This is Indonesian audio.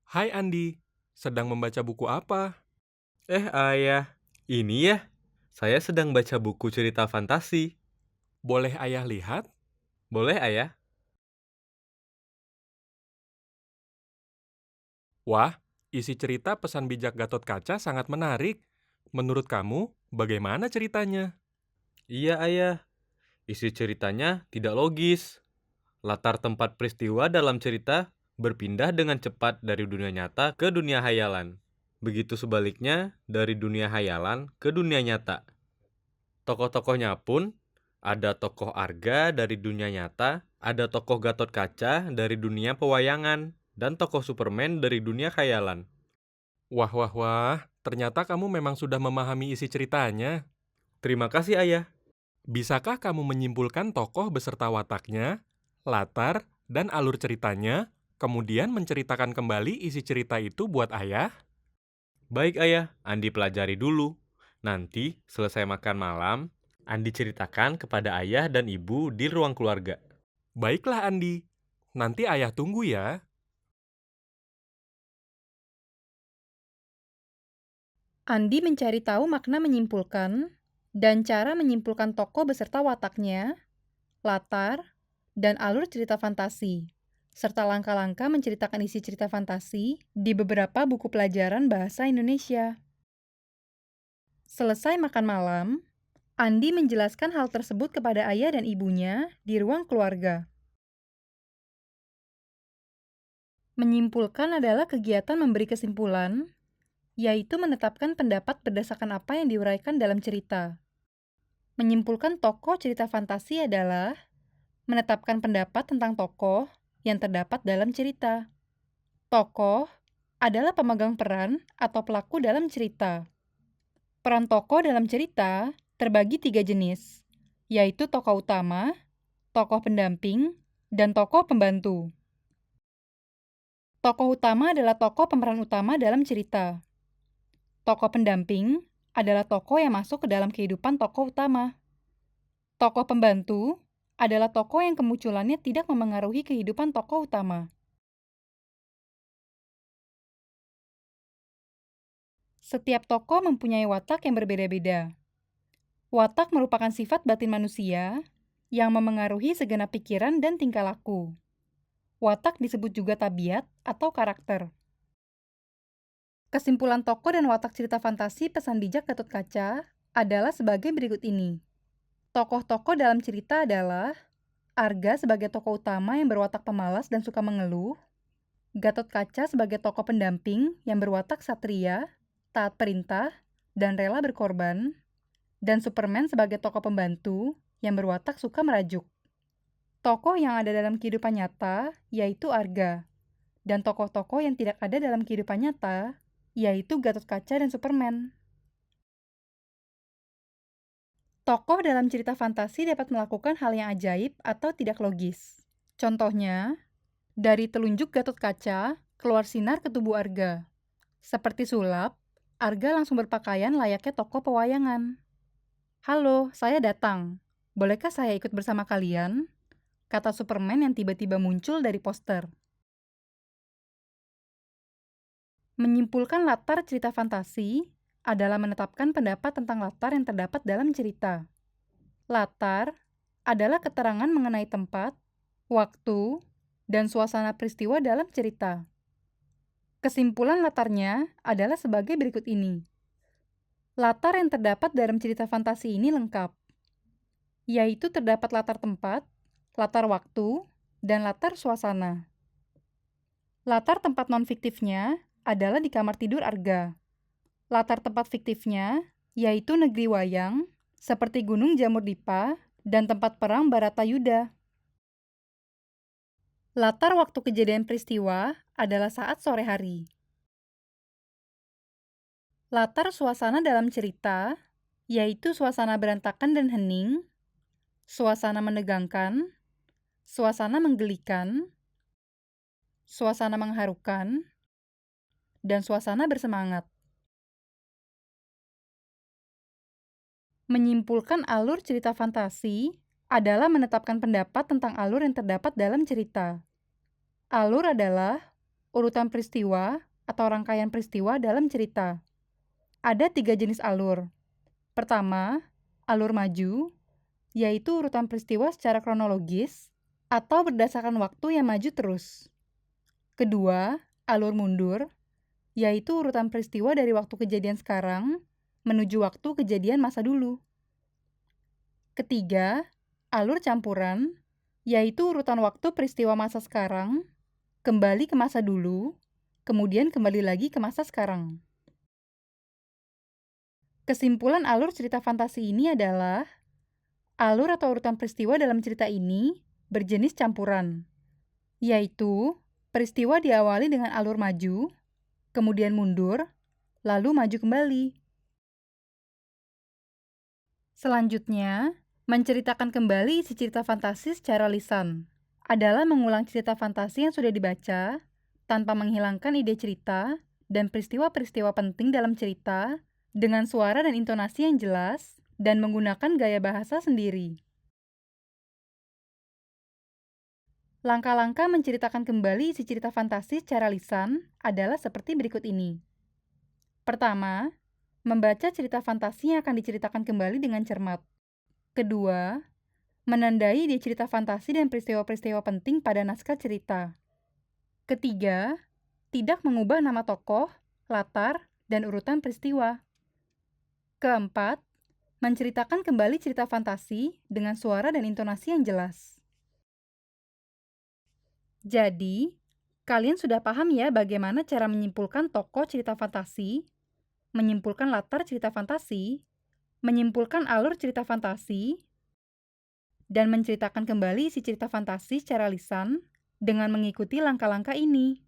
Hai Andi, sedang membaca buku apa? Ayah, ini ya, saya sedang baca buku cerita fantasi. Boleh ayah lihat? Boleh, Ayah? Wah, isi cerita pesan bijak Gatot Kaca sangat menarik. Menurut kamu, bagaimana ceritanya? Iya, Ayah. Isi ceritanya tidak logis. Latar tempat peristiwa dalam cerita berpindah dengan cepat dari dunia nyata ke dunia hayalan. Begitu sebaliknya dari dunia hayalan ke dunia nyata. Tokoh-tokohnya pun ada tokoh Arga dari dunia nyata, ada tokoh Gatot Kaca dari dunia pewayangan, dan tokoh Superman dari dunia khayalan. Wah, wah, wah, ternyata kamu memang sudah memahami isi ceritanya. Terima kasih, Ayah. Bisakah kamu menyimpulkan tokoh beserta wataknya, latar, dan alur ceritanya, kemudian menceritakan kembali isi cerita itu buat ayah? Baik ayah, Andi pelajari dulu. Nanti selesai makan malam, Andi ceritakan kepada ayah dan ibu di ruang keluarga. Baiklah Andi, nanti ayah tunggu ya. Andi mencari tahu makna menyimpulkan dan cara menyimpulkan tokoh beserta wataknya, latar, dan alur cerita fantasi, serta langkah-langkah menceritakan isi cerita fantasi di beberapa buku pelajaran bahasa Indonesia. Selesai makan malam, Andi menjelaskan hal tersebut kepada ayah dan ibunya di ruang keluarga. Menyimpulkan adalah kegiatan memberi kesimpulan, yaitu menetapkan pendapat berdasarkan apa yang diuraikan dalam cerita. Menyimpulkan tokoh cerita fantasi adalah menetapkan pendapat tentang tokoh yang terdapat dalam cerita. Tokoh adalah pemegang peran atau pelaku dalam cerita. Peran tokoh dalam cerita terbagi 3 jenis, yaitu tokoh utama, tokoh pendamping, dan tokoh pembantu. Tokoh utama adalah tokoh pemeran utama dalam cerita. Tokoh pendamping adalah tokoh yang masuk ke dalam kehidupan tokoh utama. Tokoh pembantu adalah tokoh yang kemunculannya tidak memengaruhi kehidupan tokoh utama. Setiap tokoh mempunyai watak yang berbeda-beda. Watak merupakan sifat batin manusia yang memengaruhi segenap pikiran dan tingkah laku. Watak disebut juga tabiat atau karakter. Kesimpulan tokoh dan watak cerita fantasi pesan bijak Gatot Kaca adalah sebagai berikut ini. Tokoh-tokoh dalam cerita adalah Arga sebagai tokoh utama yang berwatak pemalas dan suka mengeluh, Gatot Kaca sebagai tokoh pendamping yang berwatak satria, taat perintah, dan rela berkorban, dan Superman sebagai tokoh pembantu yang berwatak suka merajuk. Tokoh yang ada dalam kehidupan nyata yaitu Arga, dan tokoh-tokoh yang tidak ada dalam kehidupan nyata yaitu Gatot Kaca dan Superman. Tokoh dalam cerita fantasi dapat melakukan hal yang ajaib atau tidak logis. Contohnya, dari telunjuk Gatot Kaca, keluar sinar ke tubuh Arga. Seperti sulap, Arga langsung berpakaian layaknya tokoh pewayangan. "Halo, saya datang. Bolehkah saya ikut bersama kalian?" kata Superman yang tiba-tiba muncul dari poster. Menyimpulkan latar cerita fantasi adalah menetapkan pendapat tentang latar yang terdapat dalam cerita. Latar adalah keterangan mengenai tempat, waktu, dan suasana peristiwa dalam cerita. Kesimpulan latarnya adalah sebagai berikut ini. Latar yang terdapat dalam cerita fantasi ini lengkap, yaitu terdapat latar tempat, latar waktu, dan latar suasana. Latar tempat non-fiktifnya adalah di kamar tidur Arga. Latar tempat fiktifnya yaitu negeri wayang, seperti Gunung Jamur-Dipa dan tempat perang Baratayuda. Latar waktu kejadian peristiwa adalah saat sore hari. Latar suasana dalam cerita yaitu suasana berantakan dan hening, suasana menegangkan, suasana menggelikan, suasana mengharukan, dan suasana bersemangat. Menyimpulkan alur cerita fantasi adalah menetapkan pendapat tentang alur yang terdapat dalam cerita. Alur adalah urutan peristiwa atau rangkaian peristiwa dalam cerita. Ada 3 jenis alur. Pertama, alur maju, yaitu urutan peristiwa secara kronologis atau berdasarkan waktu yang maju terus. Kedua, alur mundur, yaitu urutan peristiwa dari waktu kejadian sekarang menuju waktu kejadian masa dulu. Ketiga, alur campuran, yaitu urutan waktu peristiwa masa sekarang, kembali ke masa dulu, kemudian kembali lagi ke masa sekarang. Kesimpulan alur cerita fantasi ini adalah, alur atau urutan peristiwa dalam cerita ini berjenis campuran, yaitu peristiwa diawali dengan alur maju, kemudian mundur, lalu maju kembali. Selanjutnya, menceritakan kembali isi cerita fantasi secara lisan adalah mengulang cerita fantasi yang sudah dibaca tanpa menghilangkan ide cerita dan peristiwa-peristiwa penting dalam cerita dengan suara dan intonasi yang jelas dan menggunakan gaya bahasa sendiri. Langkah-langkah menceritakan kembali isi cerita fantasi secara lisan adalah seperti berikut ini. Pertama, membaca cerita fantasi yang akan diceritakan kembali dengan cermat. Kedua, menandai ide cerita fantasi dan peristiwa-peristiwa penting pada naskah cerita. Ketiga, tidak mengubah nama tokoh, latar, dan urutan peristiwa. Keempat, menceritakan kembali cerita fantasi dengan suara dan intonasi yang jelas. Jadi, kalian sudah paham ya bagaimana cara menyimpulkan tokoh cerita fantasi, menyimpulkan latar cerita fantasi, menyimpulkan alur cerita fantasi, dan menceritakan kembali isi cerita fantasi secara lisan dengan mengikuti langkah-langkah ini.